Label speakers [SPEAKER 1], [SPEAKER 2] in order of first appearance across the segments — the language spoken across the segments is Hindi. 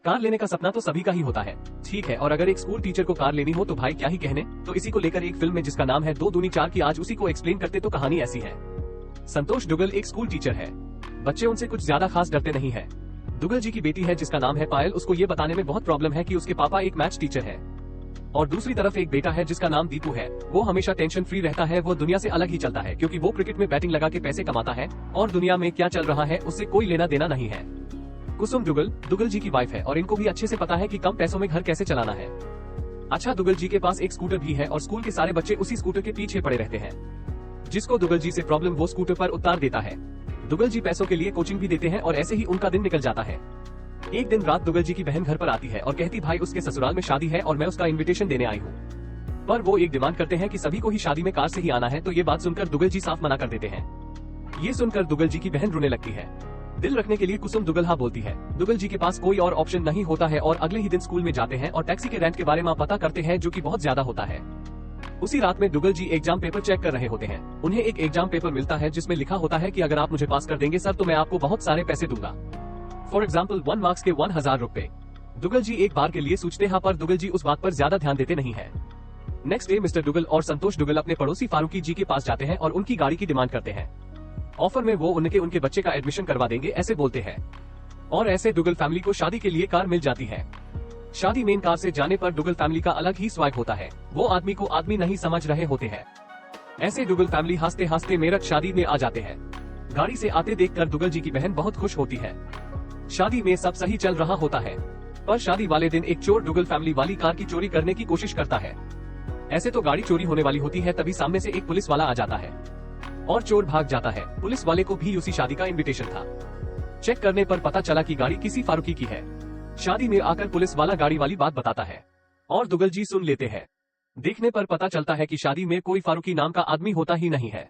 [SPEAKER 1] कार लेने का सपना तो सभी का ही होता है, ठीक है। और अगर एक स्कूल टीचर को कार लेनी हो तो भाई क्या ही कहने। तो इसी को लेकर एक फिल्म में जिसका नाम है 2 दूनी 4 की, आज उसी को एक्सप्लेन करते। तो कहानी ऐसी है, संतोष दुग्गल एक स्कूल टीचर है। बच्चे उनसे कुछ ज्यादा खास डरते नहीं है। दुग्गल जी की बेटी है जिसका नाम है पायल, उसको ये बताने में बहुत प्रॉब्लम है कि उसके पापा एक मैथ्स टीचर है। और दूसरी तरफ एक बेटा है जिसका नाम दीपू है। वो हमेशा टेंशन फ्री रहता है, वो दुनिया से अलग ही चलता है क्योंकि वो क्रिकेट में बैटिंग लगा के पैसे कमाता है और दुनिया में क्या चल रहा है उससे कोई लेना देना नहीं है। कुसुम दुग्गल दुग्गल जी की वाइफ है और इनको भी अच्छे से पता है कि कम पैसों में घर कैसे चलाना है। अच्छा, दुग्गल जी के पास एक स्कूटर भी है और स्कूल के सारे बच्चे उसी स्कूटर के पीछे पड़े रहते हैं। जिसको दुग्गल जी से प्रॉब्लम वो स्कूटर पर उतार देता है। दुग्गल जी पैसों के लिए कोचिंग भी देते हैं और ऐसे ही उनका दिन निकल जाता है। एक दिन रात दुग्गल जी की बहन घर पर आती है और कहती भाई उसके ससुराल में शादी है और मैं उसका इनविटेशन देने आई हूँ। पर वो एक डिमांड करते हैं कि सभी को ही शादी में कार से ही आना है। तो ये बात सुनकर दुग्गल जी साफ मना कर देते हैं। ये सुनकर दुग्गल जी की बहन रोने लगती है। दिल रखने के लिए कुसुम दुग्गल हाँ बोलती है। दुग्गल जी के पास कोई और ऑप्शन नहीं होता है और अगले ही दिन स्कूल में जाते हैं और टैक्सी के रेंट के बारे में पता करते हैं जो कि बहुत ज्यादा होता है। उसी रात में दुग्गल जी एग्जाम पेपर चेक कर रहे होते हैं। उन्हें एक एग्जाम पेपर मिलता है जिसमें लिखा होता है कि अगर आप मुझे पास कर देंगे सर तो मैं आपको बहुत सारे पैसे दूंगा। फॉर एग्जाम्पल 1 मार्क्स के 1000 रुपए। दुग्गल जी एक बार के लिए सोचते हैं पर दुग्गल जी उस बात पर ज्यादा ध्यान देते नहीं है। नेक्स्ट डे मिस्टर दुग्गल और संतोष दुग्गल अपने पड़ोसी फारूकी जी के पास जाते हैं और उनकी गाड़ी की डिमांड करते हैं। ऑफर में वो उनके बच्चे का एडमिशन करवा देंगे ऐसे बोलते हैं। और ऐसे दुग्गल फैमिली को शादी के लिए कार मिल जाती है। शादी मेन कार से जाने पर दुग्गल फैमिली का अलग ही स्वैग होता है। वो आदमी को आदमी नहीं समझ रहे होते हैं। ऐसे दुग्गल फैमिली हंसते हंसते मेरठ शादी में आ जाते हैं। गाड़ी से आते देखकर दुग्गल जी की बहन बहुत खुश होती है। शादी में सब सही चल रहा होता है पर शादी वाले दिन एक चोर दुग्गल फैमिली वाली कार की चोरी करने की कोशिश करता है। ऐसे तो गाड़ी चोरी होने वाली होती है, तभी सामने से एक पुलिस वाला आ जाता है और चोर भाग जाता है। पुलिस वाले को भी उसी शादी का इनविटेशन था। चेक करने पर पता चला कि गाड़ी किसी फारूकी की है। शादी में आकर पुलिस वाला गाड़ी वाली बात बताता है और दुग्गल जी सुन लेते हैं। देखने पर पता चलता है कि शादी में कोई फारूकी नाम का आदमी होता ही नहीं है।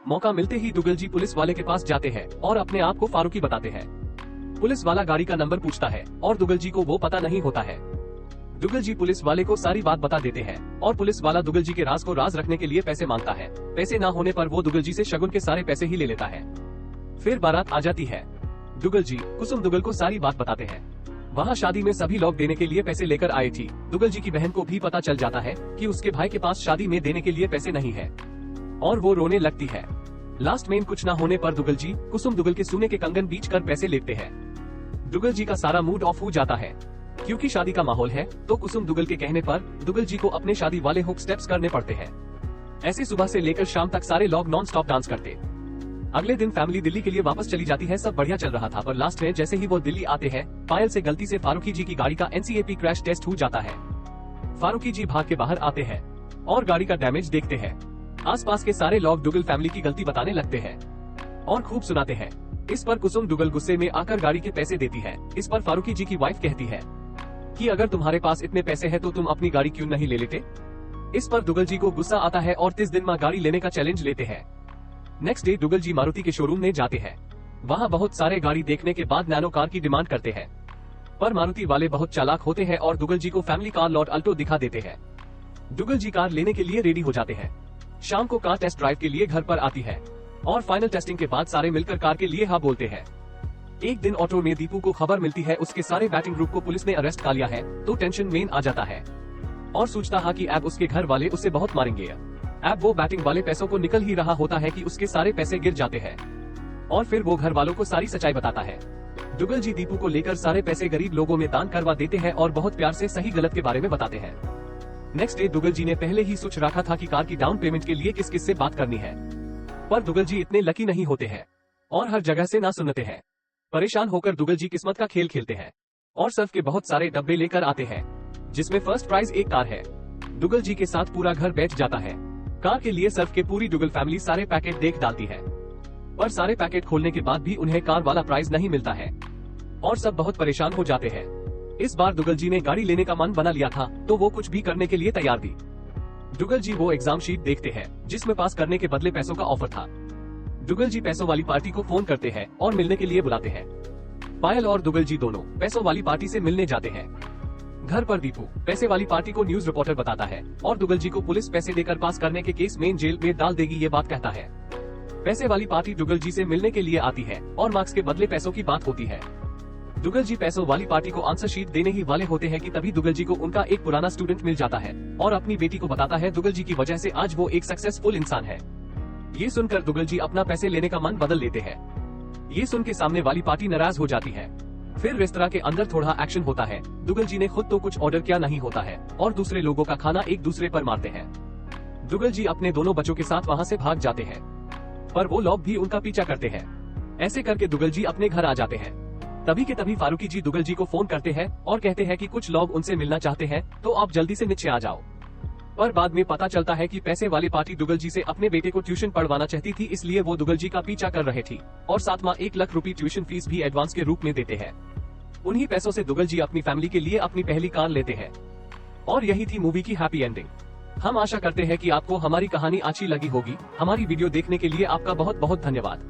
[SPEAKER 1] मौका मिलते ही दुग्गल जी पुलिस वाले के पास जाते हैं और अपने आप को फारूकी बताते हैं। पुलिस वाला गाड़ी का नंबर पूछता है और दुग्गल जी को वो पता नहीं होता है। दुग्गल जी पुलिस वाले को सारी बात बता देते हैं और पुलिस वाला दुग्गल जी के राज को राज रखने के लिए पैसे मांगता है। पैसे ना होने पर वो दुग्गल जी से शगुन के सारे पैसे ही ले लेता है। फिर बारात आ जाती है। दुग्गल जी कुसुम दुग्गल को सारी बात बताते हैं। वहाँ शादी में सभी लोग देने के लिए पैसे लेकर आए थी। दुग्गल जी की बहन को भी पता चल जाता है कि उसके भाई के पास शादी में देने के लिए पैसे नहीं है और वो रोने लगती है। लास्ट में कुछ ना होने पर दुग्गल जी कुसुम दुग्गल के सोने के कंगन बीच कर पैसे लेते हैं। दुग्गल जी का सारा मूड ऑफ हो जाता है क्योंकि शादी का माहौल है। तो कुसुम दुग्गल के कहने पर दुग्गल जी को अपने शादी वाले हुक स्टेप्स करने पड़ते हैं। ऐसे सुबह से लेकर शाम तक सारे लोग नॉन स्टॉप डांस करते। अगले दिन फैमिली दिल्ली के लिए वापस चली जाती है। सब बढ़िया चल रहा था पर लास्ट में जैसे ही वो दिल्ली आते हैं पायल से गलती से फारूकी जी की गाड़ी का NCAP क्रैश टेस्ट हो जाता है। फारूकी जी भाग के बाहर आते हैं और गाड़ी का डैमेज देखते हैं। आसपास के सारे लोग दुग्गल फैमिली की गलती बताने लगते हैं और खूब सुनाते हैं। इस पर कुसुम दुग्गल गुस्से में आकर गाड़ी के पैसे देती है। इस पर फारूकी जी की वाइफ कहती है कि अगर तुम्हारे पास इतने पैसे हैं तो तुम अपनी गाड़ी क्यों नहीं ले लेते। इस पर दुग्गल जी को गुस्सा आता है और 30 दिन में गाड़ी लेने का चैलेंज लेते हैं। नेक्स्ट डे दुग्गल जी मारुति के शोरूम में जाते हैं। वहाँ बहुत सारे गाड़ी देखने के बाद नैनो कार की डिमांड करते हैं पर मारुति वाले बहुत चालाक होते हैं और दुग्गल जी को फैमिली कार लॉट अल्टो दिखा देते हैं। दुग्गल जी कार लेने के लिए रेडी हो जाते हैं। शाम को कार टेस्ट ड्राइव के लिए घर पर आती है और फाइनल टेस्टिंग के बाद सारे मिलकर कार के लिए हाँ बोलते हैं। एक दिन ऑटो में दीपू को खबर मिलती है उसके सारे बैटिंग ग्रुप को पुलिस ने अरेस्ट कर लिया है। तो टेंशन मेन आ जाता है और सोचता है कि अब उसके घर वाले उससे बहुत मारेंगे। अब वो बैटिंग वाले पैसों को निकल ही रहा होता है कि उसके सारे पैसे गिर जाते हैं और फिर वो घर वालों को सारी सच्चाई बताता है। दुग्गल जी दीपू को लेकर सारे पैसे गरीब लोगों में दान करवा देते हैं और बहुत प्यार से सही गलत के बारे में बताते हैं। नेक्स्ट डे दुग्गल जी ने पहले ही सोच रखा था कि कार की डाउन पेमेंट के लिए किस किस से बात करनी है पर दुग्गल जी इतने लकी नहीं होते हैं और हर जगह से ना सुनते हैं। परेशान होकर दुग्गल जी किस्मत का खेल खेलते हैं और सर्फ के बहुत सारे डब्बे लेकर आते हैं जिसमें फर्स्ट प्राइज एक कार है। दुग्गल जी के साथ पूरा घर बैठ जाता है। कार के लिए सर्फ के पूरी दुग्गल फैमिली सारे पैकेट देख डालती है पर सारे पैकेट खोलने के बाद भी उन्हें कार वाला प्राइज नहीं मिलता है और सब बहुत परेशान हो जाते हैं। इस बार दुग्गल जी ने गाड़ी लेने का मन बना लिया था तो वो कुछ भी करने के लिए तैयार थी। दुग्गल जी वो एग्जाम शीट देखते हैं जिसमें पास करने के बदले पैसों का ऑफर था। दुग्गल जी पैसों वाली पार्टी को फोन करते हैं और मिलने के लिए बुलाते हैं। पायल और दुग्गल जी दोनों पैसों वाली पार्टी से मिलने जाते हैं। घर पर दीपू पैसे वाली पार्टी को न्यूज रिपोर्टर बताता है और दुग्गल जी को पुलिस पैसे देकर पास करने के केस में जेल में डाल देगी ये बात कहता है। पैसे वाली पार्टी दुग्गल जी से मिलने के लिए आती है और मार्क्स के बदले पैसों की बात होती है। दुगल जी पैसों वाली पार्टी को आंसर शीट देने ही वाले होते हैं कि तभी दुगल जी को उनका एक पुराना स्टूडेंट मिल जाता है और अपनी बेटी को बताता है दुगल जी की वजह से आज वो एक सक्सेसफुल इंसान है। ये सुनकर दुगल जी अपना पैसे लेने का मन बदल लेते हैं। ये सुन के सामने वाली पार्टी नाराज हो जाती है। फिर रेस्तरां के अंदर थोड़ा एक्शन होता है। दुगल जी ने खुद तो कुछ ऑर्डर किया नहीं होता है और दूसरे लोगों का खाना एक दूसरे पर मारते हैं। दुगल जी अपने दोनों बच्चों के साथ वहाँ से भाग जाते हैं, पर वो लोग भी उनका पीछा करते हैं। ऐसे करके दुगल जी अपने घर आ जाते हैं। तभी के तभी फारूकी जी दुगल जी को फोन करते हैं और कहते हैं कि कुछ लोग उनसे मिलना चाहते हैं, तो आप जल्दी से नीचे आ जाओ। पर बाद में पता चलता है कि पैसे वाली पार्टी दुगल जी से अपने बेटे को ट्यूशन पढ़वाना चाहती थी, इसलिए वो दुगल जी का पीछा कर रहे थी और साथ में 1 लाख रुपए ट्यूशन फीस भी एडवांस के रूप में देते हैं। उन्हीं पैसों से दुगल जी अपनी फैमिली के लिए अपनी पहली कार लेते हैं। और यही थी मूवी की हैप्पी एंडिंग। हम आशा करते हैं कि आपको हमारी कहानी अच्छी लगी होगी। हमारी वीडियो देखने के लिए आपका बहुत बहुत धन्यवाद।